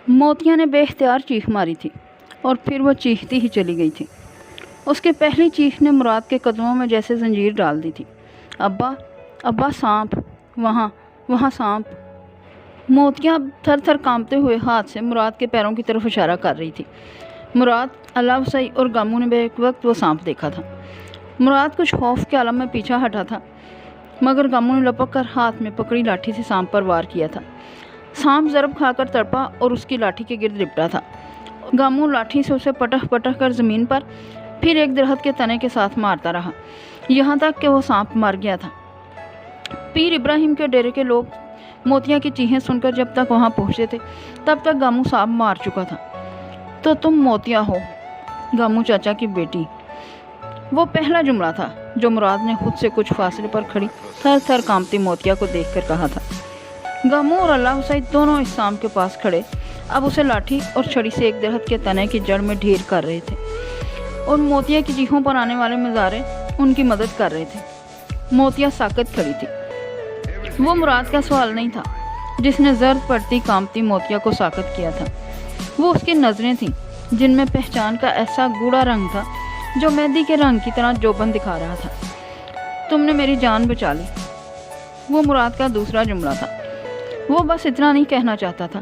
موتیا نے بے اختیار چیخ ماری تھی اور پھر وہ چیختی ہی چلی گئی تھی۔ اس کے پہلی چیخ نے مراد کے قدموں میں جیسے زنجیر ڈال دی تھی۔ ابا، ابا، سانپ، وہاں سانپ۔ موتیا تھر تھر کانپتے ہوئے ہاتھ سے مراد کے پیروں کی طرف اشارہ کر رہی تھی۔ مراد، اللہ وسعی اور گامو نے بیک وقت وہ سانپ دیکھا تھا۔ مراد کچھ خوف کے عالم میں پیچھا ہٹا تھا، مگر گامو نے لپک کر ہاتھ میں پکڑی لاٹھی سے سانپ پر وار کیا تھا۔ سانپ ضرب کھا کر تڑپا اور اس کی لاٹھی کے گرد لپٹا تھا۔ گامو لاٹھی سے اسے پٹک پٹک کر زمین پر، پھر ایک درخت کے تنے کے ساتھ مارتا رہا، یہاں تک کہ وہ سانپ مر گیا تھا۔ پیر ابراہیم کے ڈیرے کے لوگ موتیا کی چیخیں سن کر جب تک وہاں پہنچے تھے تب تک گامو سانپ مار چکا تھا۔ تو تم موتیا ہو، گامو چاچا کی بیٹی، وہ پہلا جملہ تھا جو مراد نے خود سے کچھ فاصلے پر کھڑی تھر تھر کانپتی موتیا کو دیکھ کر کہا تھا۔ گامو اور اللہ حسین دونوں اس سانپ کے پاس کھڑے اب اسے لاٹھی اور چھڑی سے ایک درخت کے تنے کی جڑ میں ڈھیر کر رہے تھے اور موتیا کی چیخوں پر آنے والے نظارے ان کی مدد کر رہے تھے۔ موتیا ساکت کھڑی تھی۔ وہ مراد کا سوال نہیں تھا جس نے زرد پڑتی کانپتی موتیا کو ساکت کیا تھا، وہ اس کی نظریں تھیں جن میں پہچان کا ایسا گوڑا رنگ تھا جو مہندی کے رنگ کی طرح جوبن دکھا رہا تھا۔ تم نے میری جان بچا لی، وہ مراد کا دوسرا جملہ تھا۔ وہ بس اتنا نہیں کہنا چاہتا تھا،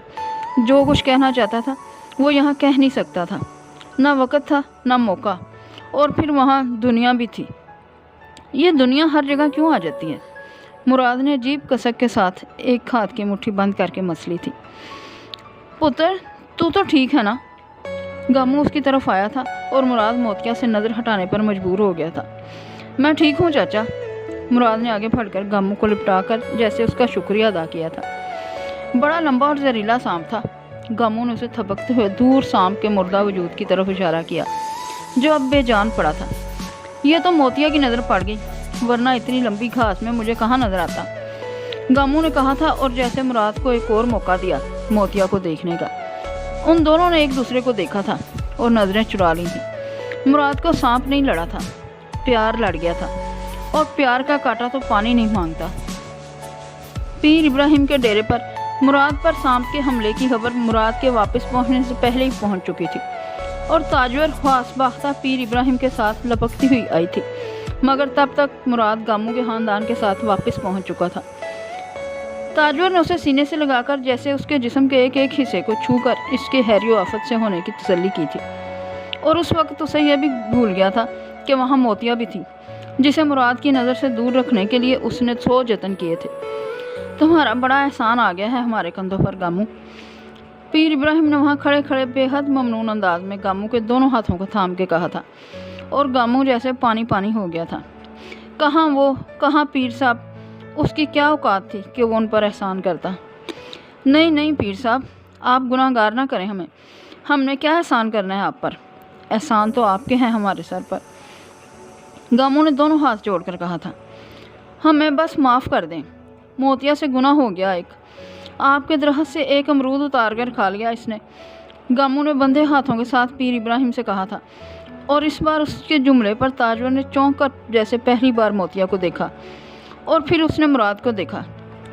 جو کچھ کہنا چاہتا تھا وہ یہاں کہہ نہیں سکتا تھا، نہ وقت تھا نہ موقع، اور پھر وہاں دنیا بھی تھی۔ یہ دنیا ہر جگہ کیوں آ جاتی ہے؟ مراد نے عجیب کسک کے ساتھ ایک ہاتھ کی مٹھی بند کر کے مس لی تھی۔ پتر، تو ٹھیک ہے نا؟ گامو اس کی طرف آیا تھا اور مراد موتیا سے نظر ہٹانے پر مجبور ہو گیا تھا۔ میں ٹھیک ہوں چاچا، مراد نے آگے پھڑ کر گامو کو لپٹا کر جیسے اس کا شکریہ ادا کیا تھا۔ بڑا لمبا اور زہریلا سانپ تھا۔ گامو نے اسے تھپکتے ہوئے دور سانپ کے مردہ وجود کی طرف اشارہ کیا جو اب بے جان پڑا تھا۔ یہ تو موتیا کی نظر پڑ گئی، ورنہ اتنی لمبی گھاس میں مجھے کہاں نظر آتا، گامو نے کہا تھا اور جیسے مراد کو ایک اور موقع دیا موتیا کو دیکھنے کا۔ ان دونوں نے ایک دوسرے کو دیکھا تھا اور نظریں چرا لی تھیں۔ مراد کو سانپ نہیں لڑا تھا، پیار لڑ گیا تھا، اور پیار کا کاٹا تو پانی نہیں مانگتا۔ پیر ابراہیم کے ڈیرے پر مراد پر سانپ کے حملے کی خبر مراد کے واپس پہنچنے سے پہلے ہی پہنچ چکی تھی، اور تاجور خواص باختہ پیر ابراہیم کے ساتھ لپکتی ہوئی آئی تھی، مگر تب تک مراد گامو کے خاندان کے ساتھ واپس پہنچ چکا تھا۔ تاجور نے اسے سینے سے لگا کر جیسے اس کے جسم کے ایک ایک حصے کو چھو کر اس کے حیری و آفت سے ہونے کی تسلی کی تھی، اور اس وقت اسے یہ بھی بھول گیا تھا کہ وہاں موتیا بھی تھی جسے مراد کی نظر سے دور رکھنے کے لیے اس نے 100 جتن کیے تھے۔ تمہارا بڑا احسان آ گیا ہے ہمارے کندھوں پر گامو، پیر ابراہیم نے وہاں کھڑے کھڑے بے حد ممنون انداز میں گامو کے دونوں ہاتھوں کو تھام کے کہا تھا، اور گامو جیسے پانی پانی ہو گیا تھا۔ کہاں وہ، کہاں پیر صاحب، اس کی کیا اوقات تھی کہ وہ ان پر احسان کرتا۔ نہیں پیر صاحب، آپ گناہ گار نہ کریں ہمیں، ہم نے کیا احسان کرنا ہے آپ پر، احسان تو آپ کے ہیں ہمارے سر پر، گامو نے دونوں ہاتھ جوڑ کر کہا تھا۔ ہمیں بس معاف کر دیں، موتیا سے گناہ ہو گیا، ایک آپ کے درخت سے ایک امرود اتار کر کھا لیا اس نے، گامو نے بندھے ہاتھوں کے ساتھ پیر ابراہیم سے کہا تھا، اور اس بار اس کے جملے پر تاجور نے چونک کر جیسے پہلی بار موتیا کو دیکھا، اور پھر اس نے مراد کو دیکھا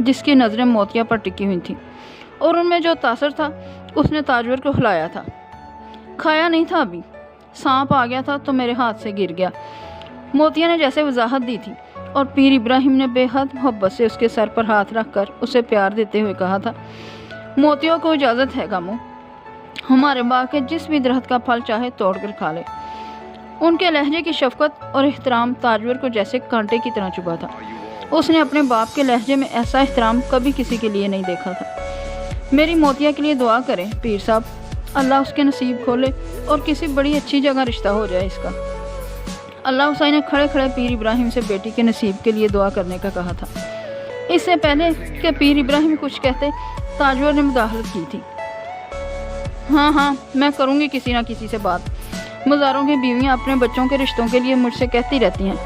جس کی نظریں موتیا پر ٹکی ہوئی تھیں، اور ان میں جو تاثر تھا اس نے تاجور کو ہلایا تھا۔ کھایا نہیں تھا ابھی، سانپ آ گیا تھا تو میرے ہاتھ سے گر گیا، موتیا نے جیسے وضاحت دی تھی، اور پیر ابراہیم نے بے حد محبت سے اس کے سر پر ہاتھ رکھ کر اسے پیار دیتے ہوئے کہا تھا، موتیا کو اجازت ہے گامو، ہمارے باغ کے جس بھی درخت کا پھل چاہے توڑ کر کھا لے۔ ان کے لہجے کی شفقت اور احترام تاجور کو جیسے کانٹے کی طرح چبھا تھا۔ اس نے اپنے باپ کے لہجے میں ایسا احترام کبھی کسی کے لیے نہیں دیکھا تھا۔ میری موتیا کے لیے دعا کریں پیر صاحب، اللہ اس کے نصیب کھولے اور کسی بڑی اچھی جگہ رشتہ ہو جائے اس کا۔ اللہ حسین نے کھڑے کھڑے پیر ابراہیم سے بیٹی کے نصیب کے لیے دعا کرنے کا کہا تھا۔ اس سے پہلے کہ پیر ابراہیم کچھ کہتے تاجور نے مداخلت کی تھی۔ ہاں میں کروں گی کسی نہ کسی سے بات، مزاروں کی بیویاں اپنے بچوں کے رشتوں کے لیے مجھ سے کہتی رہتی ہیں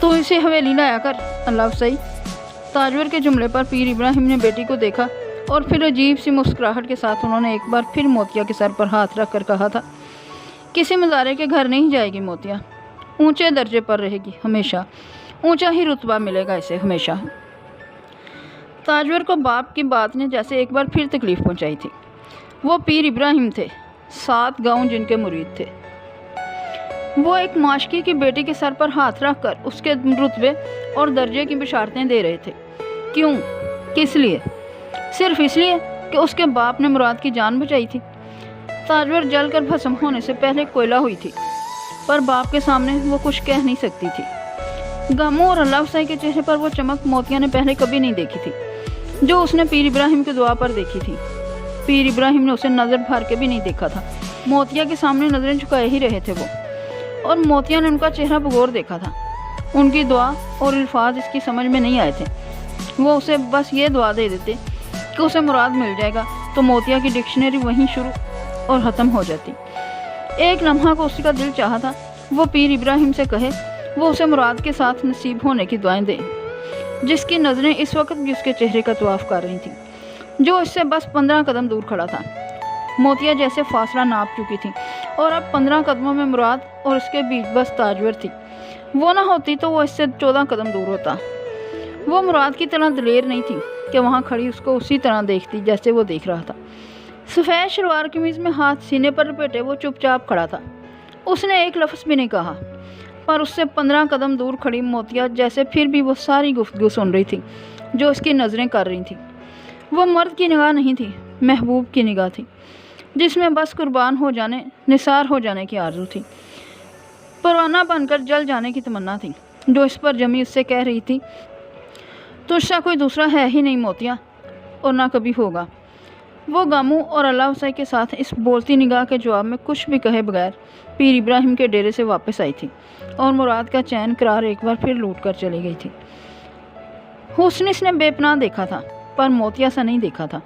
تو اسے حویلی لایا کر اللہ حسین۔ تاجور کے جملے پر پیر ابراہیم نے بیٹی کو دیکھا اور پھر عجیب سی مسکراہٹ کے ساتھ انہوں نے ایک بار پھر موتیا کے سر پر ہاتھ رکھ کر کہا تھا، کسی مزارے کے گھر نہیں جائے گی موتیا، اونچے درجے پر رہے گی ہمیشہ، اونچا ہی رتبہ ملے گا اسے ہمیشہ۔ تاجور کو باپ کی بات نے جیسے ایک بار پھر تکلیف پہنچائی تھی۔ وہ پیر ابراہیم تھے، 7 گاؤں جن کے مرید تھے۔ وہ ایک معاشقی کی بیٹی کے سر پر ہاتھ رکھ کر اس کے رتبے اور درجے کی بشارتیں دے رہے تھے۔ کیوں؟ کس لیے؟ صرف اس لیے کہ اس کے باپ نے مراد کی جان بچائی تھی۔ تاجور جل کر بھسم ہونے سے پہلے کوئلہ ہوئی تھی، پر باپ کے سامنے وہ کچھ کہہ نہیں سکتی تھی۔ غموں اور اللہ افزائی کے چہرے پر وہ چمک موتیا نے پہلے کبھی نہیں دیکھی تھی جو اس نے پیر ابراہیم کی دعا پر دیکھی تھی۔ پیر ابراہیم نے اسے نظر بھر کے بھی نہیں دیکھا تھا، موتیا کے سامنے نظریں جھکائے ہی رہے تھے وہ، اور موتیا نے ان کا چہرہ بغور دیکھا تھا۔ ان کی دعا اور الفاظ اس کی سمجھ میں نہیں آئے تھے۔ وہ اسے بس یہ دعا دے دیتے کہ اسے مراد مل جائے گا تو موتیا کی ڈکشنری وہیں شروع اور ختم ہو جاتی۔ ایک لمحہ کو اس کا دل چاہا تھا وہ پیر ابراہیم سے کہے وہ اسے مراد کے ساتھ نصیب ہونے کی دعائیں دے، جس کی نظریں اس وقت بھی اس کے چہرے کا طواف کر رہی تھیں، جو اس سے بس 15 قدم دور کھڑا تھا۔ موتیا جیسے فاصلہ ناپ چکی تھی اور اب 15 قدموں میں مراد اور اس کے بیچ بس تاجور تھی۔ وہ نہ ہوتی تو وہ اس سے 14 قدم دور ہوتا۔ وہ مراد کی طرح دلیر نہیں تھی کہ وہاں کھڑی اس کو اسی طرح دیکھتی جیسے وہ دیکھ رہا تھا۔ سفید شلوار قمیض میں ہاتھ سینے پر لپیٹے وہ چپ چاپ کھڑا تھا۔ اس نے ایک لفظ بھی نہیں کہا، پر اس سے 15 قدم دور کھڑی موتیا جیسے پھر بھی وہ ساری گفتگو سن رہی تھی جو اس کی نظریں کر رہی تھیں۔ وہ مرد کی نگاہ نہیں تھی، محبوب کی نگاہ تھی، جس میں بس قربان ہو جانے، نثار ہو جانے کی آرزو تھی، پروانہ بن کر جل جانے کی تمنا تھی، جو اس پر جمی اس سے کہہ رہی تھی تجھ سا کوئی دوسرا ہے ہی نہیں موتیا، اور نہ کبھی ہوگا۔ وہ غموں اور اللہ افزائی کے ساتھ اس بولتی نگاہ کے جواب میں کچھ بھی کہے بغیر پیر ابراہیم کے ڈیرے سے واپس آئی تھی اور مراد کا چین قرار ایک بار پھر لوٹ کر چلی گئی تھی۔ حسن اس نے بے پناہ دیکھا تھا، پر موتیا سا نہیں دیکھا تھا۔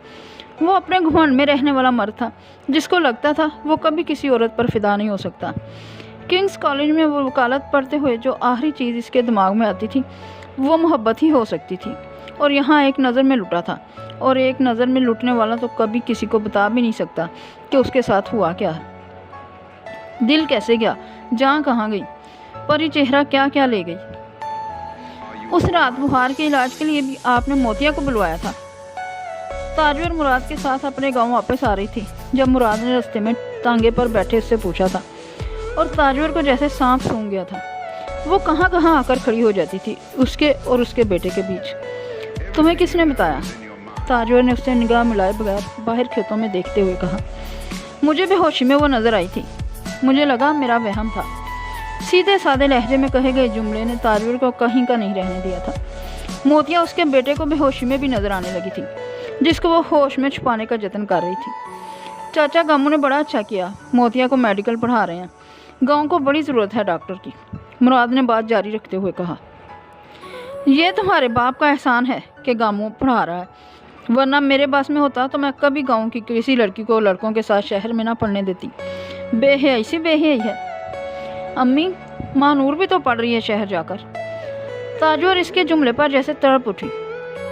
وہ اپنے گھمنڈ میں رہنے والا مرد تھا جس کو لگتا تھا وہ کبھی کسی عورت پر فدا نہیں ہو سکتا۔ کنگز کالج میں وہ وکالت پڑھتے ہوئے جو آخری چیز اس کے دماغ میں آتی تھی وہ محبت ہی ہو سکتی تھی، اور یہاں ایک نظر میں لٹا تھا، اور ایک نظر میں لٹنے والا تو کبھی کسی کو بتا بھی نہیں سکتا کہ اس کے ساتھ ہوا کیا ہے، دل کیسے گیا، جان کہاں گئی، پر یہ چہرہ کیا کیا لے گئی۔ اس رات بخار کے علاج کے لیے بھی آپ نے موتیا کو بلوایا تھا۔ تاجور مراد کے ساتھ اپنے گاؤں واپس آ رہی تھی جب مراد نے رستے میں تانگے پر بیٹھے اس سے پوچھا تھا، اور تاجور کو جیسے سانپ سونگھ گیا تھا۔ وہ کہاں کہاں آ کر کھڑی ہو جاتی تھی اس کے اور اس کے بیٹے کے بیچ۔ تمہیں کس نے بتایا؟ تاجور نے اس سے نگاہ ملائے بغیر باہر کھیتوں میں دیکھتے ہوئے کہا۔ مجھے بے ہوشی میں وہ نظر آئی تھی، مجھے لگا میرا وہم تھا۔ سیدھے سادے لہجے میں کہے گئے جملے نے تاجور کو کہیں کا نہیں رہنے دیا تھا۔ موتیا اس کے بیٹے کو بے ہوشی میں بھی نظر آنے لگی تھی، جس کو وہ ہوش میں چھپانے کا جتن کر رہی تھی۔ چاچا غموں نے بڑا اچھا کیا، موتیا کو میڈیکل پڑھا رہے ہیں، گاؤں کو بڑی ضرورت ہے ڈاکٹر کی، مراد نے بات جاری رکھتے ہوئے کہا۔ یہ تمہارے باپ کا احسان ہے کہ غموں پڑھا رہا ہے، ورنہ میرے باس میں ہوتا تو میں کبھی گاؤں کی کسی لڑکی کو لڑکوں کے ساتھ شہر میں نہ پڑھنے دیتی۔ بے حیائی سی بے حیائی ہے۔ امی، ماں نور بھی تو پڑھ رہی ہے شہر جا کر۔ تاجور اس کے جملے پر جیسے تڑپ اٹھی۔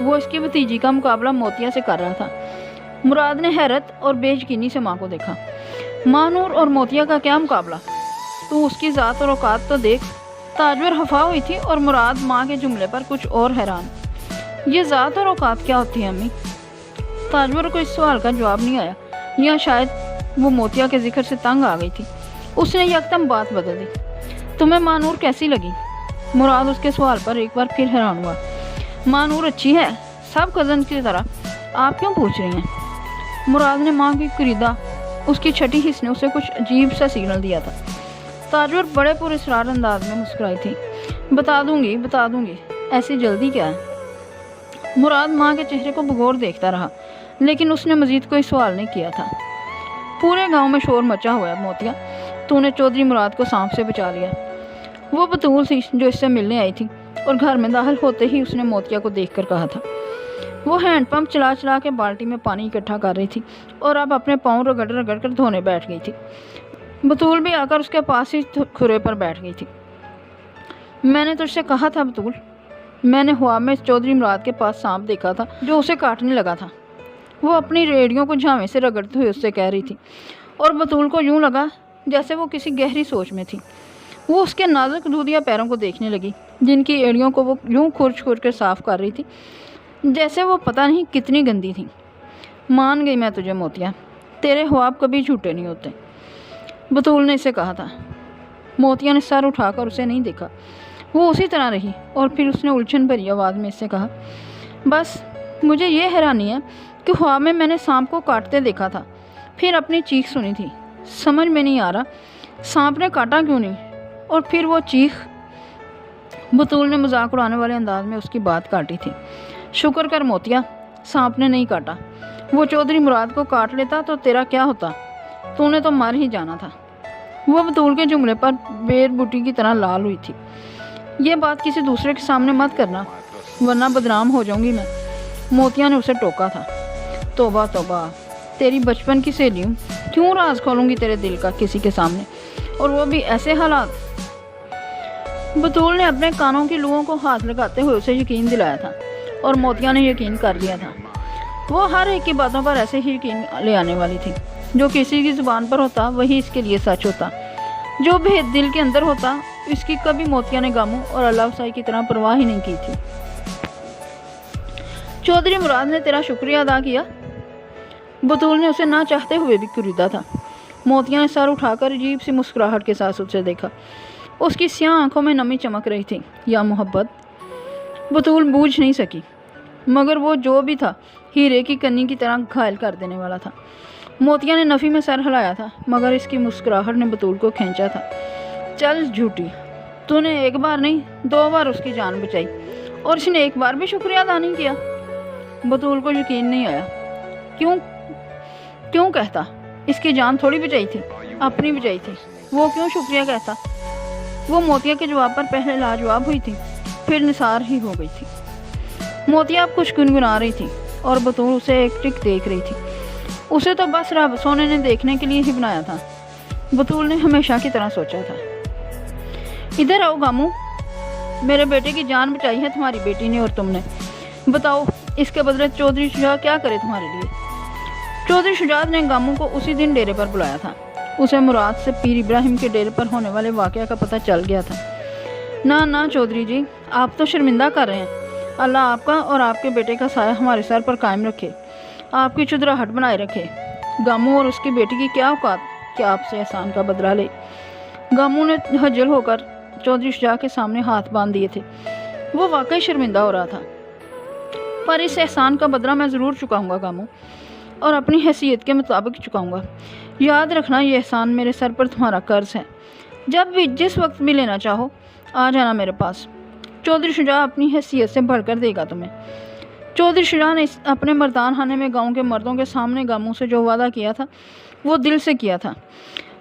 وہ اس کی بھتیجی کا مقابلہ موتیا سے کر رہا تھا۔ مراد نے حیرت اور بے یقینی سے ماں کو دیکھا۔ ماں نور اور موتیا کا کیا مقابلہ؟ تو اس کی ذات اور اوقات تو دیکھ۔ تاجور خفا ہوئی تھی اور مراد ماں کے جملے پر کچھ اور حیران۔ یہ ذات اور اوقات کیا ہوتی ہے امی؟ تاجور کو اس سوال کا جواب نہیں آیا، یا شاید وہ موتیا کے ذکر سے تنگ آ گئی تھی۔ اس نے یکدم بات بدل دی۔ تمہیں ماں نور کیسی لگی؟ مراد اس کے سوال پر ایک بار پھر حیران ہوا۔ ماں نور اچھی ہے، سب کزن کی طرح، آپ کیوں پوچھ رہی ہیں؟ مراد نے ماں کی کریدا، اس کی چھٹی حص نے اسے کچھ عجیب سا سگنل دیا تھا۔ تاجور بڑے پر اصرار انداز میں مسکرائی تھی۔ بتا دوں گی، ایسی جلدی کیا ہے؟ مراد ماں کے چہرے کو بغور دیکھتا رہا، لیکن اس نے مزید کوئی سوال نہیں کیا تھا۔ پورے گاؤں میں شور مچا ہوا ہے موتیا، تو نے چودھری مراد کو سانپ سے بچا لیا۔ وہ بطول تھی جو اس سے ملنے آئی تھی، اور گھر میں داخل ہوتے ہی اس نے موتیا کو دیکھ کر کہا تھا۔ وہ ہینڈ پمپ چلا چلا کے بالٹی میں پانی اکٹھا کر رہی تھی اور اب اپنے پاؤں رگڑ کر دھونے بیٹھ گئی تھی۔ بطول بھی آ کر اس کے پاس ہی کھرے پر بیٹھ گئی تھی۔ میں نے تجھ سے کہا تھا بطول، میں نے خواب میں چودھری مراد کے پاس سانپ دیکھا تھا جو اسے کاٹنے لگا تھا۔ وہ اپنی ریڑھیوں کو جھاوے سے رگڑتے ہوئے اس سے کہہ رہی تھی، اور بطول کو یوں لگا جیسے وہ کسی گہری سوچ میں تھی۔ وہ اس کے نازک دودھیا پیروں کو دیکھنے لگی، جن کی ایڑیوں کو وہ یوں کھرچ کر صاف کر رہی تھی جیسے وہ پتہ نہیں کتنی گندی تھی۔ مان گئی میں تجھے موتیا، تیرے خواب کبھی جھوٹے نہیں ہوتے، بطول نے اسے کہا تھا۔ موتیا نے سر اٹھا کر اسے نہیں دیکھا، وہ اسی طرح رہی، اور پھر اس نے الجھن بھری آواز میں اس سے کہا، بس مجھے یہ حیرانی ہے کہ خواب میں نے سانپ کو کاٹتے دیکھا تھا، پھر اپنی چیخ سنی تھی، سمجھ میں نہیں آ رہا سانپ نے کاٹا کیوں نہیں، اور پھر وہ چیخ۔ بطول نے مذاق اڑانے والے انداز میں اس کی بات کاٹی تھی۔ شکر کر موتیا، سانپ نے نہیں کاٹا، وہ چودھری مراد کو کاٹ لیتا تو تیرا کیا ہوتا، تو نے تو مر ہی جانا تھا۔ وہ بطول کے جملے پر بیر بوٹی کی طرح لال ہوئی تھی۔ یہ بات کسی دوسرے کے سامنے مت کرنا ورنہ بدنام ہو جاؤں گی میں، موتیا نے اسے ٹوکا تھا۔ توبہ توبہ، تیری بچپن کی سہیلی ہوں، کیوں راز کھولوں گی تیرے دل کا کسی کے سامنے، اور وہ بھی ایسے حالات۔ بطول نے اپنے کانوں کی لوؤں کو ہاتھ لگاتے ہوئے اسے یقین دلایا تھا، اور موتیا نے یقین کر لیا تھا۔ وہ ہر ایک کی باتوں پر ایسے ہی یقین لے آنے والی تھی، جو کسی کی زبان پر ہوتا وہی اس کے لیے سچ ہوتا، جو بھید دل کے اندر ہوتا اس کی کبھی موتیا نے غموں اور اللہ افزائی کی طرح پرواہ ہی نہیں کی تھی۔ چودھری مراد نے تیرا شکریہ ادا کیا، بطول نے اسے نہ چاہتے ہوئے بھی خریدا تھا۔ موتیا نے سر اٹھا کر عجیب سی مسکراہٹ کے ساتھ اسے دیکھا، اس کی سیاہ آنکھوں میں نمی چمک رہی تھی۔ یا محبت؟ بطول بوجھ نہیں سکی، مگر وہ جو بھی تھا ہیرے کی کنی کی طرح گھائل کر دینے والا تھا۔ موتیا نے نفی میں سر ہلایا تھا، مگر اس کی مسکراہٹ نے بطول کو کھینچا تھا۔ چل جھوٹی، تو نے ایک بار نہیں 2 بار اس کی جان بچائی، اور اس نے ایک بار بھی شکریہ ادا نہیں کیا۔ بطول کو یقین نہیں آیا۔ کیوں کہتا؟ اس کی جان تھوڑی بچائی تھی، اپنی بچائی تھی، وہ کیوں شکریہ کہتا؟ وہ موتیا کے جواب پر پہلے لاجواب ہوئی تھی، پھر نثار ہی ہو گئی تھی۔ موتیا اب کچھ گنگنا رہی تھی، اور بطول اسے ایک ٹک دیکھ رہی تھی۔ اسے تو بس رب سونے نے دیکھنے کے لیے ہی بنایا تھا، بطول نے ہمیشہ کی طرح سوچا تھا۔ ادھر آؤ گامو، میرے بیٹے کی جان بچائی ہے تمہاری بیٹی نے اور تم نے، بتاؤ اس کے بدلے چودھری شجاع کیا کرے تمہارے لیے؟ چودھری شجاع نے گامو کو اسی دن ڈیرے پر بلایا تھا۔ اسے مراد سے پیر ابراہیم کے ڈیرے پر ہونے والے واقعہ کا پتہ چل گیا تھا۔ نہ چودھری جی، آپ تو شرمندہ کر رہے ہیں، اللہ آپ کا اور آپ کے بیٹے کا سایہ ہمارے سر پر قائم رکھے، آپ کی چدراہٹ بنائے رکھے۔ گامو اور اس کی بیٹی کی کیا اوقات کہ آپ سے احسان کا بدلہ لے؟ گامو نے ہجل ہو کر چودھری شجاع کے سامنے ہاتھ باندھ دیے تھے۔ وہ واقعی شرمندہ ہو رہا تھا، پر اس احسان کا بدلہ میں ضرور چکاؤں گا گامو، اور اپنی حیثیت کے مطابق چکاؤں گا۔ یاد رکھنا یہ احسان میرے سر پر تمہارا قرض ہے، جب بھی جس وقت بھی لینا چاہو آ جانا میرے پاس، چودھری شجاع اپنی حیثیت سے بڑھ کر دے گا تمہیں۔ چودھری شجاع نے اپنے مردان خانے میں گاؤں کے مردوں کے سامنے گامو سے جو وعدہ کیا تھا وہ دل سے کیا تھا،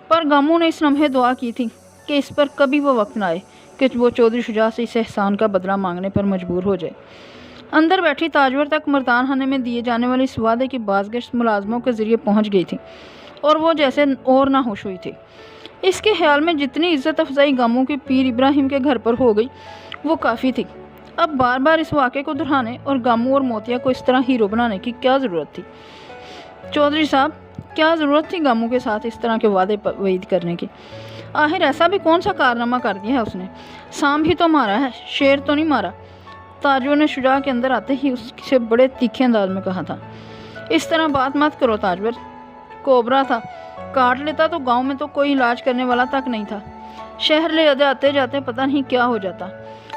پر گامو نے اس لمحے دعا کی تھی کہ اس پر کبھی وہ وقت نہ آئے کہ وہ چودھری شجاع سے اس احسان کا بدلہ مانگنے پر مجبور ہو جائے۔ اندر بیٹھی تاجور تک مردان خانے میں دیے جانے والی اس وعدے کی بازگشت ملازموں کے ذریعے پہنچ گئی تھی، اور وہ جیسے اور نہ ہوش ہوئی تھی۔ اس کے خیال میں جتنی عزت افزائی گامو کی پیر ابراہیم کے گھر پر ہو گئی وہ کافی تھی۔ اب بار بار اس واقعے کو دہرانے اور گامو اور موتیا کو اس طرح ہیرو بنانے کی کیا ضرورت تھی؟ چودھری صاحب، کیا ضرورت تھی گامو کے ساتھ اس طرح کے وعدے وعید کرنے کی؟ آخر ایسا بھی کون سا کارنامہ کر دیا ہے اس نے؟ سانپ ہی تو مارا ہے، شیر تو نہیں مارا۔ تاجور نے شجاع کے اندر آتے ہی اس سے بڑے تیکھے انداز میں کہا تھا۔ اس طرح بات مت کرو تاجور، کوبرا تھا، کاٹ لیتا تو گاؤں میں تو کوئی علاج کرنے والا تک نہیں تھا، شہر لے جاتے جاتے پتہ نہیں کیا ہو جاتا۔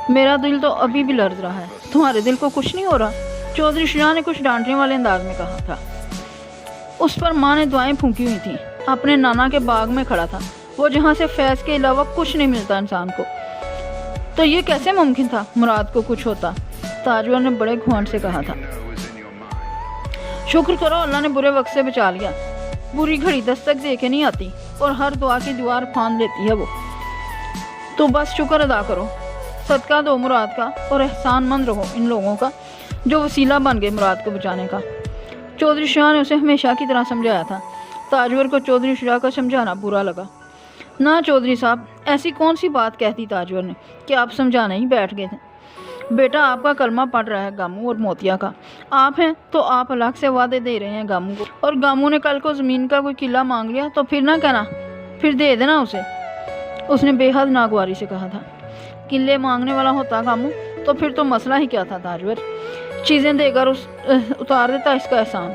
میرا دل تو ابھی بھی لرز رہا ہے، تمہارے دل کو کچھ نہیں ہو رہا؟ چودھری شجاع نے کچھ ڈانٹنے والے انداز میں کہا تھا۔ اس پر ماں نے دعائیں پھونکی ہوئی تھیں، اپنے نانا کے باغ میں کھڑا تھا، وہ جہاں سے فیض کے علاوہ کچھ نہیں ملتا انسان کو۔ تو یہ کیسے ممکن تھا مراد کو کچھ ہوتا؟ تاجور نے بڑے گھونٹ سے کہا تھا۔ شکر کرو اللہ نے برے وقت سے بچا لیا، بری گھڑی دستک دے کے نہیں آتی، اور ہر دعا کی دیوار پھاند لیتی ہے وہ۔ تو بس شکر ادا کرو، صدقہ دو مراد کا، اور احسان مند رہو ان لوگوں کا جو وسیلہ بن گئے مراد کو بچانے کا۔ چودھری شجاع نے اسے ہمیشہ کی طرح سمجھایا تھا۔ تاجور کو چودھری شجاع کا سمجھانا برا لگا۔ نہ چودھری صاحب، ایسی کون سی بات کہتی تاجور نے کہ آپ سمجھانے ہی بیٹھ گئے تھے؟ بیٹا آپ کا کلمہ پڑھ رہا ہے گامو اور موتیا کا، آپ ہیں تو آپ الگ سے وعدے دے رہے ہیں گامو کو، اور گامو نے کل کو زمین کا کوئی قلعہ مانگ لیا تو پھر نہ کہنا، پھر دے دینا اسے۔ اس نے بے حد ناگواری سے کہا تھا۔ قلعے مانگنے والا ہوتا گامو تو پھر تو مسئلہ ہی کیا تھا تاجور، چیزیں دے کر اتار دیتا اس کا احسان۔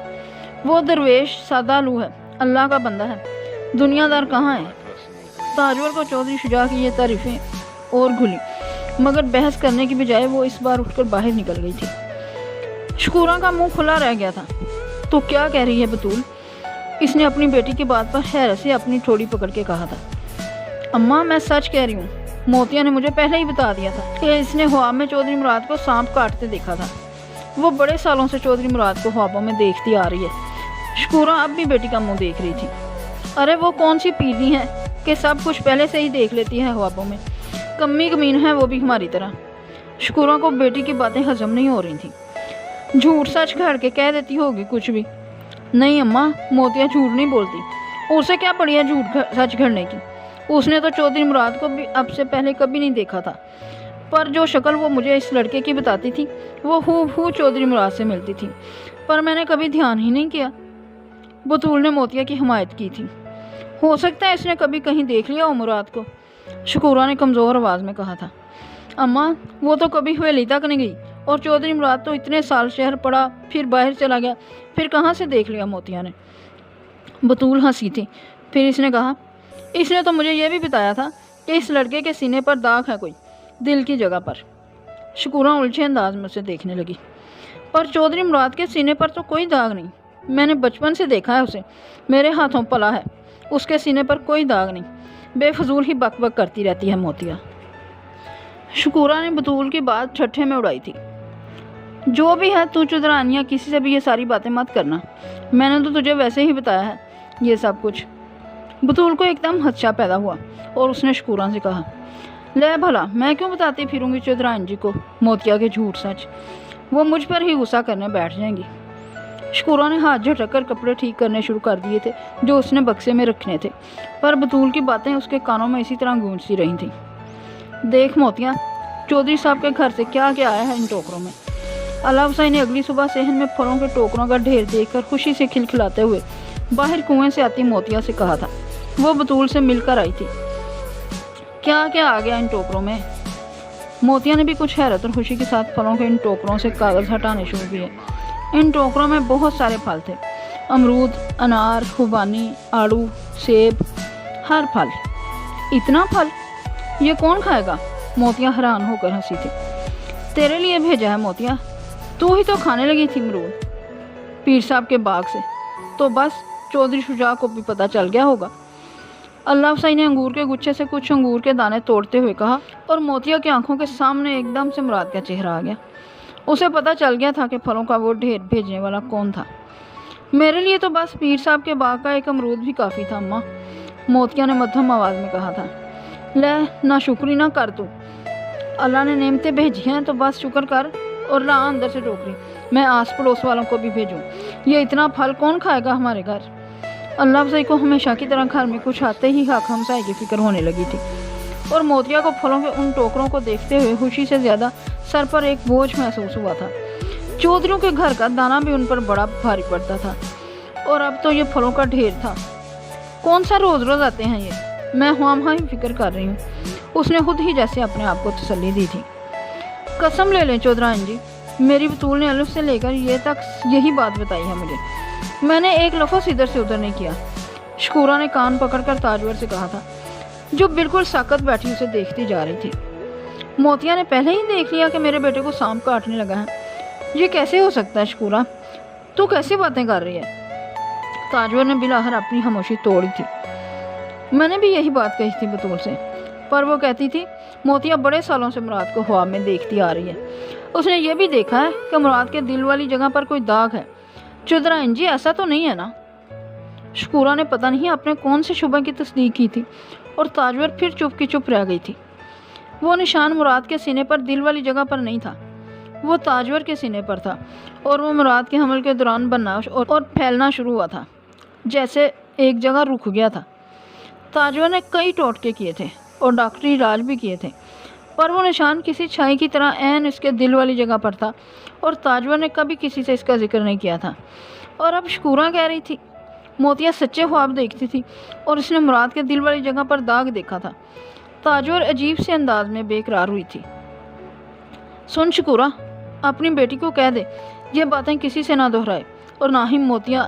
وہ درویش سادہ لو ہے، اللہ کا بندہ ہے، دنیا دار کہاں ہے؟ تاجور کو چودھری شجاع کی یہ تعریفیں اور گھلی، مگر بحث کرنے کی بجائے وہ اس بار اٹھ کر باہر نکل گئی تھی۔ شکورہ کا منہ کھلا رہ گیا تھا۔ تو کیا کہہ رہی ہے بطول؟ اس نے اپنی بیٹی کی بات پر حیرت سے اپنی ٹھوڑی پکڑ کے کہا تھا۔ اماں میں سچ کہہ رہی ہوں، موتیا نے مجھے پہلے ہی بتا دیا تھا کہ اس نے خواب میں چودھری مراد کو سانپ کاٹتے دیکھا تھا۔ وہ بڑے سالوں سے چودھری مراد کو خوابوں میں دیکھتی آ رہی ہے۔ شکورہ اب بھی بیٹی کا منہ دیکھ رہی تھی۔ ارے وہ کون سی پیلی ہے کہ سب کچھ پہلے سے ہی دیکھ لیتی ہے خوابوں میں، کمی کمین ہے وہ بھی ہماری طرح۔ شکورہ کو بیٹی کی باتیں ہضم نہیں ہو رہی تھیں۔ جھوٹ سچ گھڑ کے کہہ دیتی ہوگی کچھ بھی۔ نہیں اماں، موتیا جھوٹ نہیں بولتی، اسے کیا پڑی ہے جھوٹ سچ گھڑنے کی؟ اس نے تو چودھری مراد کو بھی اب سے پہلے کبھی نہیں دیکھا تھا، پر جو شکل وہ مجھے اس لڑکے کی بتاتی تھی وہ ہو چودھری مراد سے ملتی تھی، پر میں نے کبھی دھیان ہی نہیں کیا۔ بطول نے موتیا کی حمایت کی تھی۔ ہو سکتا ہے اس نے کبھی کہیں دیکھ لیا ہو مراد کو، شکورہ نے کمزور آواز میں کہا تھا۔ اماں وہ تو کبھی حویلی تک نہیں گئی، اور چودھری مراد تو اتنے سال شہر پڑا پھر باہر چلا گیا، پھر کہاں سے دیکھ لیا موتیا نے؟ بطول ہنسی تھی۔ پھر اس نے کہا، اس نے تو مجھے یہ بھی بتایا تھا کہ اس لڑکے کے سینے پر داغ ہے کوئی، دل کی جگہ پر۔ شکورہ الجھے انداز میں اسے دیکھنے لگی۔ پر چودھری مراد کے سینے پر تو کوئی داغ نہیں، میں نے بچپن سے دیکھا ہے اسے، میرے ہاتھوں پلا ہے، اس کے سینے پر کوئی داغ نہیں، بے فضول ہی بک بک کرتی رہتی ہے موتیا۔ شکورہ نے بطول کی بات ٹھٹھے میں اڑائی تھی۔ جو بھی ہے تو چودھرانیہ کسی سے بھی یہ ساری باتیں مت کرنا، میں نے تو تجھے ویسے ہی بتایا ہے یہ سب کچھ۔ بطول کو ایک دم خدشہ پیدا ہوا اور اس نے شکورہ سے کہا، لے بھلا میں کیوں بتاتی پھروں گی چودھرائن جی کو موتیا کے جھوٹ سچ، وہ مجھ پر ہی غصہ کرنے بیٹھ جائیں گی۔ شکورہ نے ہاتھ جھٹک کر کپڑے ٹھیک کرنے شروع کر دیے تھے جو اس نے بکسے میں رکھنے تھے، پر بطول کی باتیں اس کے کانوں میں اسی طرح گونجتی رہی تھیں۔ دیکھ موتیا، چودھری صاحب کے گھر سے کیا کیا آیا ہے ان ٹوکروں میں۔ اللہ حسین نے اگلی صبح صحن میں پھلوں کے ٹوکروں کا ڈھیر دیکھ کر خوشی سے کھلکھلاتے ہوئے باہر کنویں سے آتی موتیا سے کہا تھا۔ وہ بطول سے مل کر آئی تھی۔ کیا کیا آ گیا ان ٹوکروں میں؟ موتیا نے بھی کچھ حیرت اور خوشی کے ساتھ پھلوں کے ان ٹوکروں سے کاغذ ہٹانے شروع کیے۔ ان ٹوکروں میں بہت سارے پھل تھے، امرود، انار، خوبانی، آڑو، سیب، ہر پھل۔ اتنا پھل یہ کون کھائے گا؟ موتیا حیران ہو کر ہنسی تھی۔ تیرے لیے بھیجا ہے موتیا، تو ہی تو کھانے لگی تھی امرود پیر صاحب کے باغ سے، تو بس چودھری شجاع کو بھی پتہ چل گیا ہوگا۔ اللہ حسین نے انگور کے گچھے سے کچھ انگور کے دانے توڑتے ہوئے کہا، اور موتیا کی آنکھوں کے سامنے ایک دم سے مراد کا چہرہ آ گیا۔ اسے پتہ چل گیا تھا کہ پھلوں کا وہ ڈھیر بھیجنے والا کون تھا۔ میرے لیے تو بس پیر صاحب کے باغ کا ایک امرود بھی کافی تھا اماں، موتیا نے مدھم آواز میں کہا تھا۔ لے نہ شکری نہ کر تو، اللہ نے نعمتیں بھیجی ہیں تو بس شکر کر، اور لا اندر سے ٹوکری، میں آس پڑوس والوں کو بھی بھیجوں، یہ اتنا پھل کون کھائے گا ہمارے گھر؟ اللہ افزائی کو ہمیشہ کی طرح گھر میں کچھ آتے ہی حق ہمسائے کی فکر ہونے لگی تھی، اور موتیا کو پھلوں کے ان ٹوکروں کو دیکھتے ہوئے خوشی سے زیادہ سر پر ایک بوجھ محسوس ہوا تھا۔ چودھریوں کے گھر کا دانا بھی ان پر بڑا بھاری پڑتا تھا، اور اب تو یہ پھلوں کا ڈھیر تھا۔ کون سا روز روز آتے ہیں یہ؟ میں ہی فکر کر رہی ہوں، اس نے خود ہی جیسے اپنے آپ کو تسلی دی تھی۔ قسم لے لیں چودھرائن جی، میری بطول نے الف سے لے کر یہ تک یہی بات بتائی ہے مجھے، میں نے ایک لفظ ادھر سے ادھر نہیں کیا۔ شکورہ نے کان پکڑ کر تاجور سے کہا تھا، جو بالکل ساکت بیٹھی اسے دیکھتی جا رہی تھی۔ موتیا نے پہلے ہی دیکھ لیا کہ میرے بیٹے کو سانپ کاٹنے لگا ہے؟ یہ کیسے ہو سکتا ہے شکورہ، تو کیسی باتیں کر رہی ہے؟ تاجور نے بلاخر اپنی خاموشی توڑی تھی۔ میں نے بھی یہی بات کہی تھی بطول سے، پر وہ کہتی تھی موتیا بڑے سالوں سے مراد کو خواب میں دیکھتی آ رہی ہے، اس نے یہ بھی دیکھا ہے کہ مراد کے دل والی جگہ پر کوئی داغ ہے۔ چودھرائن جی ایسا تو نہیں ہے نا؟ شکورہ نے پتہ نہیں اپنے کون سے شبہ کی تصدیق کی تھی، اور تاجور پھر چپ کی چپ رہ گئی تھی۔ وہ نشان مراد کے سینے پر دل والی جگہ پر نہیں تھا، وہ تاجور کے سینے پر تھا، اور وہ مراد کے حمل کے دوران بننا اور پھیلنا شروع ہوا تھا، جیسے ایک جگہ رک گیا تھا۔ تاجور نے کئی ٹوٹکے کیے تھے اور ڈاکٹری علاج بھی کیے تھے، پر وہ نشان کسی چھائی کی طرح عین اس کے دل والی جگہ پر تھا، اور تاجور نے کبھی کسی سے اس کا ذکر نہیں کیا تھا۔ اور اب شکورہ کہہ رہی تھی موتیا سچے خواب دیکھتی تھی، اور اس نے مراد کے دل والی جگہ پر داغ دیکھا تھا۔ تاجور عجیب سے انداز میں بے قرار ہوئی تھی۔ سن شکورہ، اپنی بیٹی کو کہہ دے یہ باتیں کسی سے نہ دہرائے، اور نہ ہی موتیا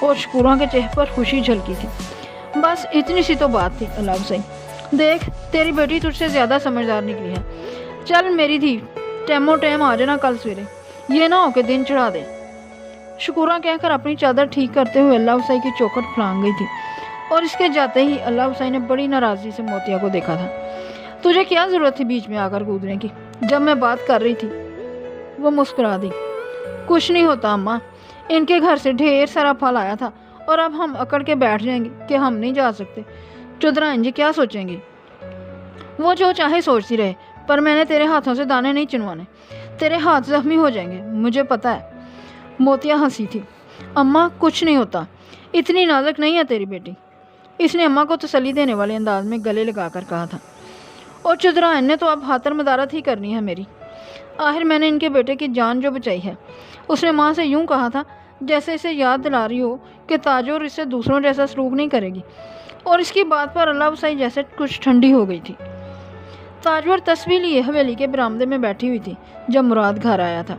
اور شکورہ کے چہرے پر خوشی جھلکی تھی۔ بس اتنی سی تو بات تھی اللہ حسین، دیکھ تیری بیٹی تجھ سے زیادہ سمجھدار نکلی ہے، چل میری دھی ٹیمو ٹائم آ جانا کل سویرے، یہ نہ ہو کہ دن چڑھا دے۔ شکورہ کہہ کر اپنی چادر ٹھیک کرتے ہوئے اللہ حسین کی چوکھٹ پھلانگ گئی تھی، اور اس کے جاتے ہی اللہ حسین نے بڑی ناراضگی سے موتیہ کو دیکھا تھا۔ تجھے کیا ضرورت تھی بیچ میں آ کر کودنے کی، جب میں بات کر رہی تھی؟ وہ مسکرا دی۔ کچھ نہیں ہوتا اماں، ان کے گھر سے ڈھیر سارا پھل آیا تھا اور اب ہم اکڑ کے بیٹھ جائیں گے کہ ہم نہیں جا سکتے، چودرائن جی کیا سوچیں گے؟ وہ جو چاہے سوچتی رہے، پر میں نے تیرے ہاتھوں سے دانے نہیں چنوانے، تیرے ہاتھ زخمی ہو جائیں گے، مجھے پتہ ہے۔ موتیہ ہنسی تھی۔ اماں کچھ نہیں ہوتا، اتنی نازک نہیں ہے تیری بیٹی، اس نے اماں کو تسلی دینے والے انداز میں گلے لگا کر کہا تھا۔ اور چودرائن نے تو اب خاطر مدارت ہی کرنی ہے میری، آخر میں نے ان کے بیٹے کی جان جو بچائی ہے۔ اس نے ماں سے یوں کہا تھا جیسے اسے یاد دلا رہی ہو کہ تاجور اس سے دوسروں جیسا سلوک نہیں کرے گی، اور اس کی بات پر اللہ حسین جیسے کچھ ٹھنڈی ہو گئی تھی۔ تاجور تسبیح لیے حویلی کے برآمدے میں بیٹھی ہوئی تھی جب مراد گھر آیا تھا۔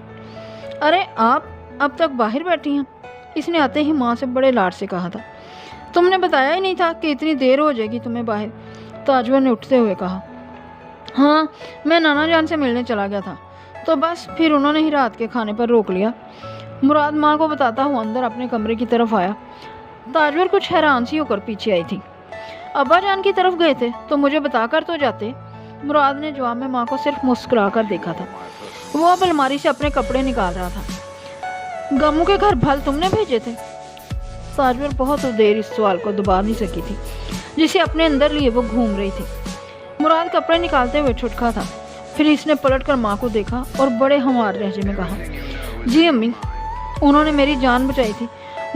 ارے آپ اب تک باہر بیٹھی ہیں؟ اس نے آتے ہی ماں سے بڑے لاڈ سے کہا تھا۔ تم نے بتایا ہی نہیں تھا کہ اتنی دیر ہو جائے گی تمہیں باہر، تاجور نے اٹھتے ہوئے کہا۔ ہاں میں نانا جان سے ملنے چلا گیا تھا، تو بس پھر انہوں نے ہی رات کے کھانے پر روک لیا۔ مراد ماں کو بتاتا ہوا اندر اپنے کمرے کی طرف آیا۔ تاجور کچھ حیران سی ہو کر پیچھے آئی تھی۔ ابا جان کی طرف گئے تھے تو مجھے بتا کر تو جاتے۔ مراد نے جواب میں ماں کو صرف مسکرا کر دیکھا تھا۔ وہ اب الماری سے اپنے کپڑے نکال رہا تھا۔ گمو کے گھر پھل تم نے بھیجے تھے؟ تاجور بہت دیر اس سوال کو دبا نہیں سکی تھی جسے اپنے اندر لیے وہ گھوم رہی تھی۔ مراد کپڑے نکالتے ہوئے چھٹکا تھا، پھر اس نے پلٹ کر ماں کو دیکھا اور بڑے ہموار لہجے میں کہا، جی امی، انہوں نے میری جان بچائی تھی،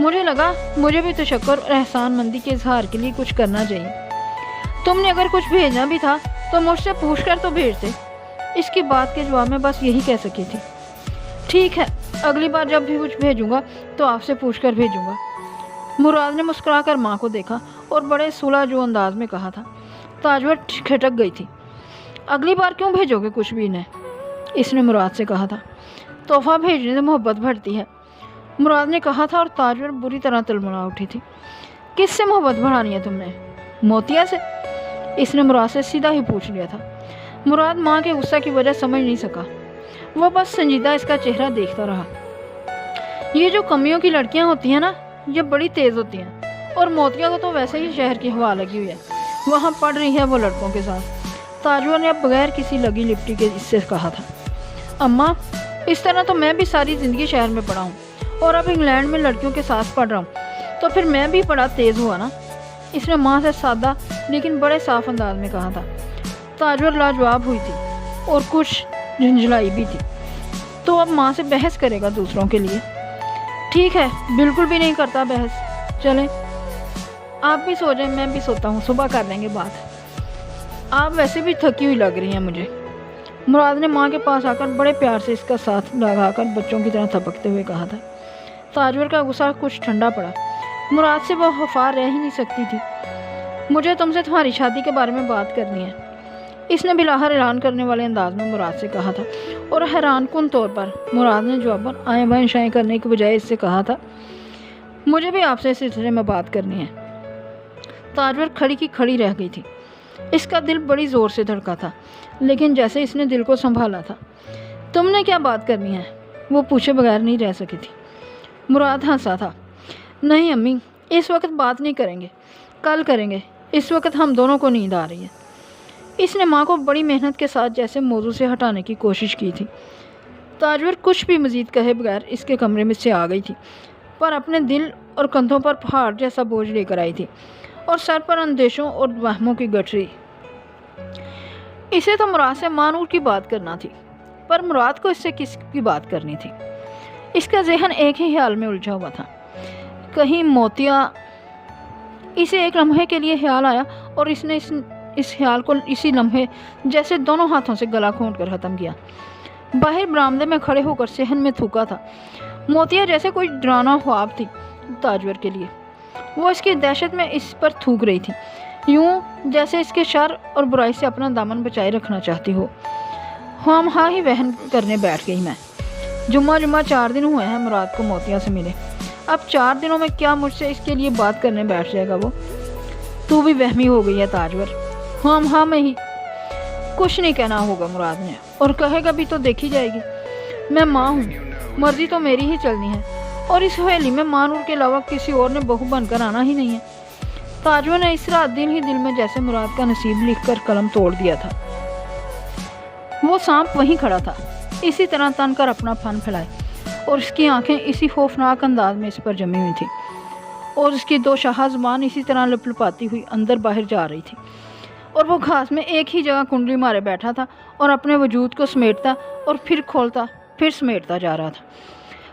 مجھے لگا مجھے بھی تشکر اور احسان مندی کے اظہار کے لیے کچھ کرنا چاہیے۔ تم نے اگر کچھ بھیجنا بھی تھا تو مجھ سے پوچھ کر تو بھیجتے۔ اس کی بات کے جواب میں بس یہی کہہ سکی تھی۔ ٹھیک ہے، اگلی بار جب بھی کچھ بھیجوں گا تو آپ سے پوچھ کر بھیجوں گا۔ مراد نے مسکرا کر ماں کو دیکھا اور بڑے صلح جو انداز میں کہا تھا۔ تاجور کھٹک گئی تھی۔ اگلی بار کیوں بھیجو گے کچھ بھی انہیں؟ اس نے مراد سے کہا تھا۔ تحفہ بھیجنے سے محبت بڑھتی ہے، مراد نے کہا تھا، اور تاجور بری طرح تلملا اٹھی تھی۔ کس سے محبت بڑھانی ہے تم نے؟ موتیہ سے؟ اس نے مراد سے سیدھا ہی پوچھ لیا تھا۔ مراد ماں کے غصہ کی وجہ سمجھ نہیں سکا، وہ بس سنجیدہ اس کا چہرہ دیکھتا رہا۔ یہ جو کمیوں کی لڑکیاں ہوتی ہیں نا، یہ بڑی تیز ہوتی ہیں، اور موتیہ کو تو ویسے ہی شہر کی ہوا لگی ہوئی ہے، وہاں پڑھ رہی ہے وہ لڑکوں کے ساتھ۔ تاجور نے اب بغیر کسی لگی لپٹی کے اس سے کہا تھا۔ اماں اس طرح تو میں بھی ساری زندگی شہر میں پڑھا ہوں، اور اب انگلینڈ میں لڑکیوں کے ساتھ پڑھ رہا ہوں، تو پھر میں بھی بڑا تیز ہوا نا، اس نے ماں سے سادہ لیکن بڑے صاف انداز میں کہا تھا۔ تاجور لاجواب ہوئی تھی اور کچھ جھنجھلائی بھی تھی۔ تو اب ماں سے بحث کرے گا دوسروں کے لیے؟ ٹھیک ہے، بالکل بھی نہیں کرتا بحث، چلیں آپ بھی سو جائیں، میں بھی سوتا ہوں، صبح کر لیں گے بات، آپ ویسے بھی تھکی ہوئی لگ رہی ہیں مجھے۔ مراد نے ماں کے پاس آ کر بڑے پیار سے اس کا ساتھ لگا کر بچوں کی طرح تھپکتے ہوئے کہا تھا۔ تاجور کا غصہ کچھ ٹھنڈا پڑا، مراد سے وہ خفا رہ ہی نہیں سکتی تھی۔ مجھے تم سے تمہاری شادی کے بارے میں بات کرنی ہے، اس نے بلاہر اعلان کرنے والے انداز میں مراد سے کہا تھا، اور حیران کن طور پر مراد نے جواب پر آئیں بائیں شائیں کرنے کی بجائے اس سے کہا تھا، مجھے بھی آپ سے اس سلسلے میں بات کرنی ہے۔ تاجور کھڑی کی کھڑی رہ گئی تھی، اس کا دل بڑی زور سے دھڑکا تھا، لیکن جیسے اس نے دل کو سنبھالا تھا۔ تم نے کیا بات کرنی ہے؟ وہ پوچھے بغیر نہیں رہ سکی تھی۔ مراد ہنسا تھا۔ نہیں امی، اس وقت بات نہیں کریں گے، کل کریں گے، اس وقت ہم دونوں کو نیند آ رہی ہے۔ اس نے ماں کو بڑی محنت کے ساتھ جیسے موضوع سے ہٹانے کی کوشش کی تھی۔ تاجور کچھ بھی مزید کہے بغیر اس کے کمرے میں سے آ گئی تھی، پر اپنے دل اور کندھوں پر پہاڑ جیسا بوجھ لے کر آئی تھی، اور سر پر اندیشوں اور وہموں کی گٹھری۔ اسے تو مراد سے مانور کی بات کرنا تھی، پر مراد کو اس سے کس کی بات کرنی تھی؟ اس کا ذہن ایک ہی خیال میں الجھا ہوا تھا، کہیں موتیہ۔ اسے ایک لمحے کے لیے خیال آیا، اور اس نے اس خیال کو اسی لمحے جیسے دونوں ہاتھوں سے گلا گھونٹ کر ختم کیا۔ باہر برآمدے میں کھڑے ہو کر صحن میں تھوکا تھا۔ موتیہ جیسے کوئی ڈرانا خواب تھی تاجور کے لیے، وہ اس کی دہشت میں اس پر تھوک رہی تھی، یوں جیسے اس کے شر اور برائی سے اپنا دامن بچائے رکھنا چاہتی ہو۔ ہی وہن کرنے بیٹھ گئی میں۔ جمعہ 4 دن ہوئے ہیں مراد کو موتیہ سے ملے۔ اب 4 دنوں میں کیا مجھ سے اس کے لیے بات کرنے بیٹھ جائے گا وہ؟ تو بھی وہمی ہو گئی ہے تاجور۔ ہاں میں ہی کچھ نہیں کہنا ہوگا مراد نے، اور کہے گا بھی تو دیکھی جائے گی۔ میں ماں ہوں، مرضی تو میری ہی چلنی ہے، اور اس حویلی میں ماں نور کے علاوہ کسی اور نے بہو بن کر آنا ہی نہیں ہے۔ تاجور نے اس رات دل ہی دل میں جیسے مراد کا نصیب لکھ کر قلم توڑ دیا تھا۔ وہ سانپ وہیں کھڑا تھا، اسی طرح تن کر اپنا پھن پھیلائے، اور اس کی آنکھیں اسی خوفناک انداز میں اس پر جمی ہوئی تھی، اور اس کی 2 شاہ زبان اسی طرح لپ لپاتی ہوئی اندر باہر جا رہی تھی، اور وہ گھاس میں ایک ہی جگہ کنڈلی مارے بیٹھا تھا اور اپنے وجود کو سمیٹتا اور پھر کھولتا پھر سمیٹتا جا رہا تھا۔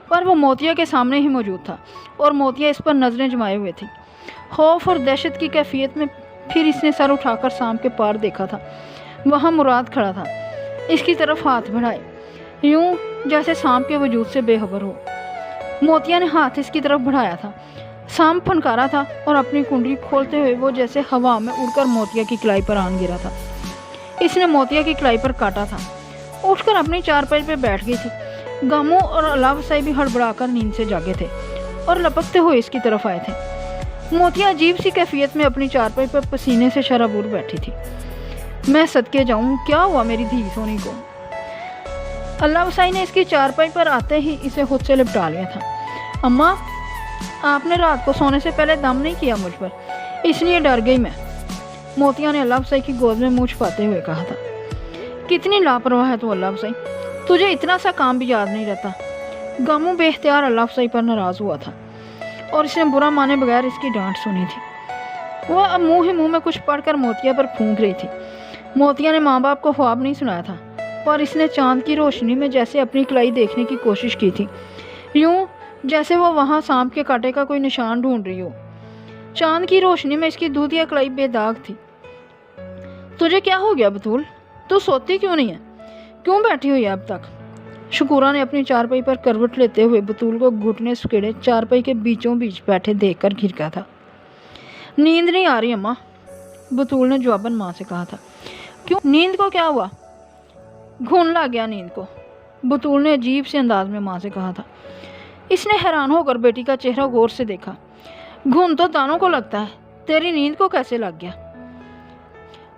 پر وہ موتیا کے سامنے ہی موجود تھا، اور موتیا اس پر نظریں جمائے ہوئے تھی۔ خوف اور دہشت کی کیفیت میں پھر اس نے سر اٹھا کر سانپ کے پار دیکھا تھا۔ وہاں مراد کھڑا تھا، اس کی طرف ہاتھ بڑھائے، یوں جیسے سانپ کے وجود سے بے خبر ہو۔ موتیا نے ہاتھ اس کی طرف بڑھایا تھا، سانپ پھنکارا تھا، اور اپنی کنڈلی کھولتے ہوئے وہ جیسے ہوا میں اڑ کر موتیا کی کلائی پر آن گرا تھا۔ اس نے موتیا کی کلائی پر کاٹا تھا، اٹھ کر اپنی چارپائی پہ بیٹھ گئی تھی۔ گاموں اور اللہ وسائی بھی ہڑبڑا کر نیند سے جاگے تھے اور لپکتے ہوئے اس کی طرف آئے تھے۔ موتیا عجیب سی کیفیت میں اپنی چارپائی پر پسینے سے شرابور بیٹھی تھی۔ میں صدقے جاؤں، کیا ہوا میری دھی سونی کو؟ اللہ وسائی نے اس کی چارپائی پر آتے ہی اسے خود سے لپٹا لیا تھا۔ اماں، آپ نے رات کو سونے سے پہلے دم نہیں کیا مجھ پر، اس لیے ڈر گئی میں، موتیا نے اللہ وسائی کی گود میں منہ چھپاتے ہوئے کہا تھا۔ کتنی لاپرواہ ہے تو اللہ وسائی، تجھے اتنا سا کام بھی یاد نہیں رہتا۔ گاموں بے اختیار اللہ وسائی پر ناراض ہوا تھا، اور اس نے برا مانے بغیر اس کی ڈانٹ سنی تھی۔ وہ اب منہ ہی منہ میں کچھ پڑھ کر موتیا پر پھونک رہی تھی۔ موتیا نے ماں باپ کو خواب نہیں سنایا تھا، پر اس نے چاند کی روشنی میں جیسے اپنی کلائی دیکھنے کی کوشش کی تھی، یوں جیسے وہ وہاں سانپ کے کاٹے کا کوئی نشان ڈھونڈ رہی ہو۔ چاند کی روشنی میں اس کی دودھیا کلائی بے داغ تھی۔ تجھے کیا ہو گیا بطول؟ تو سوتی کیوں نہیں ہے؟ کیوں بیٹھی ہوئی ہے اب تک؟ شکورہ نے اپنی چارپائی پر کروٹ لیتے ہوئے بطول کو گھٹنے سکیڑے چارپائی کے بیچوں بیچ بیٹھے دیکھ کر گھرکا تھا۔ نیند نہیں آ رہی اماں، بطول نے جواباً ماں سے کہا تھا۔ کیوں، نیند کو کیا ہوا؟ گھن لگ گیا نیند کو، بطول نے عجیب سے انداز میں ماں سے کہا تھا۔ اس نے حیران ہو کر بیٹی کا چہرہ غور سے دیکھا۔ گھن تو دانوں کو لگتا ہے، تیری نیند کو کیسے لگ گیا؟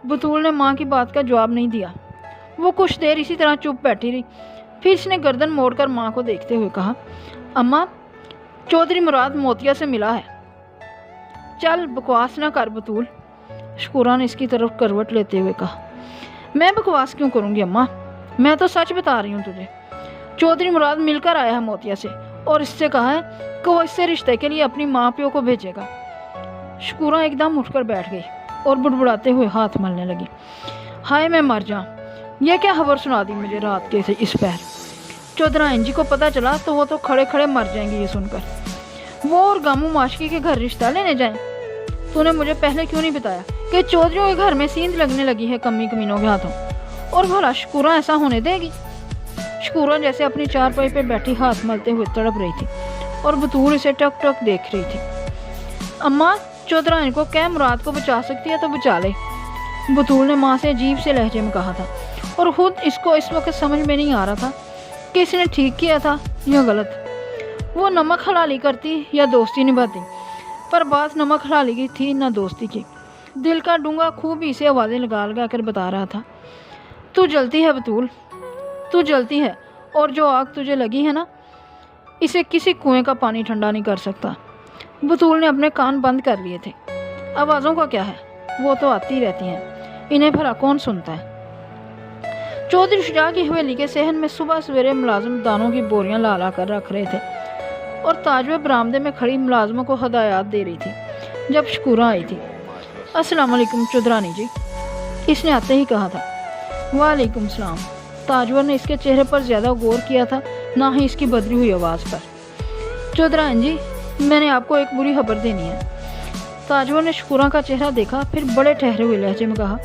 بطول نے ماں کی بات کا جواب نہیں دیا۔ وہ کچھ دیر اسی طرح چپ بیٹھی رہی، پھر اس نے گردن موڑ کر ماں کو دیکھتے ہوئے کہا، اماں، چودھری مراد موتیا سے ملا ہے۔ چل بکواس نہ کر بطول، شکورہ نے اس کی طرف کروٹ لیتے ہوئے کہا۔ میں بکواس کیوں کروں گی اماں، میں تو سچ بتا رہی ہوں تجھے۔ چودھری مراد مل کر آیا ہے موتیا سے، اور اس سے کہا ہے کہ وہ اس سے رشتے کے لیے اپنی ماں پیو کو بھیجے گا۔ شکورہ ایک دم اٹھ کر بیٹھ گئی اور بڑبڑاتے ہوئے ہاتھ ملنے لگی۔ ہائے میں مر جاؤں، یہ کیا خبر سنا دی مجھے رات کے سے اس پہر؟ چودھرائن جی کو پتہ چلا تو وہ تو کھڑے کھڑے مر جائیں گے یہ سن کر۔ وہ اور گاموں معاشقی کے گھر رشتہ لینے جائیں؟ تو نے مجھے پہلے کیوں نہیں بتایا کہ چودھریوں کے گھر میں سیند لگنے لگی ہے کمی کمینوں کے ہاتھوں؟ اور بھلا شکورہ ایسا ہونے دے گی؟ شکورہ جیسے اپنی چارپائی پہ بیٹھی ہاتھ ملتے ہوئے تڑپ رہی تھی، اور بطول اسے ٹک ٹک دیکھ رہی تھی۔ اماں، چودھرائن کو کہہ مراد کو بچا سکتی ہے تو بچا لے، بطول نے ماں سے عجیب سے لہجے میں کہا تھا، اور خود اس کو اس وقت سمجھ میں نہیں آ رہا تھا کہ اس نے ٹھیک کیا تھا یا غلط۔ وہ نمک حلالی کرتی یا دوستی نبھاتی، پر بات نمک حلالی کی تھی نہ دوستی کی۔ دل کا ڈونگا خوب اسے آوازیں لگا لگا کر بتا رہا تھا، تو جلتی ہے بطول، تو جلتی ہے، اور جو آگ تجھے لگی ہے نا، اسے کسی کنویں کا پانی ٹھنڈا نہیں کر سکتا۔ بطول نے اپنے کان بند کر لیے تھے۔ آوازوں کا کیا ہے، وہ تو آتی رہتی ہیں، انہیں بھلا کون سنتا ہے؟ چودھری شجاع کی حویلی کے صحن میں صبح سویرے ملازم دانوں کی بوریاں لا لا کر رکھ رہے تھے، اور تاجوے برآمدے میں کھڑی ملازموں کو ہدایات دے رہی تھی جب شکورہ آئی تھی۔ السلام علیکم چودھرانی جی، اس نے آتے ہی کہا تھا۔ وعلیکم السلام۔ تاجور نے اس کے چہرے پر زیادہ غور کیا تھا، نہ ہی اس کی بدلی ہوئی آواز پر۔ چودھرائن جی، میں نے آپ کو ایک بری خبر دینی ہے۔ تاجور نے شکورہ کا چہرہ دیکھا، پھر بڑے ٹھہرے ہوئے لہجے میں کہا،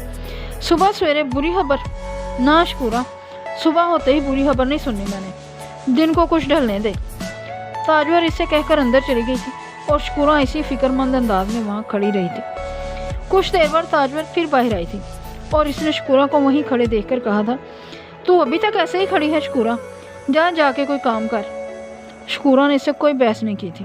صبح سویرے بری خبر؟ نہ شکورہ، صبح ہوتے ہی بری خبر نہیں سننی میں نے، دن کو کچھ ڈھلنے دے۔ تاجور اس سے کہہ کر اندر چلی گئی تھی، اور شکورہ اسی فکر مند انداز میں وہاں کھڑی رہی تھی۔ کچھ دیر بعد تاجور پھر باہر آئی تھی، اور اس نے شکورہ کو وہیں کھڑے دیکھ کر کہا تھا، تو ابھی تک ایسے ہی کھڑی ہے شکورہ، جا کے کوئی کام کر۔ شکورہ نے اس سے کوئی بحث نہیں کی تھی۔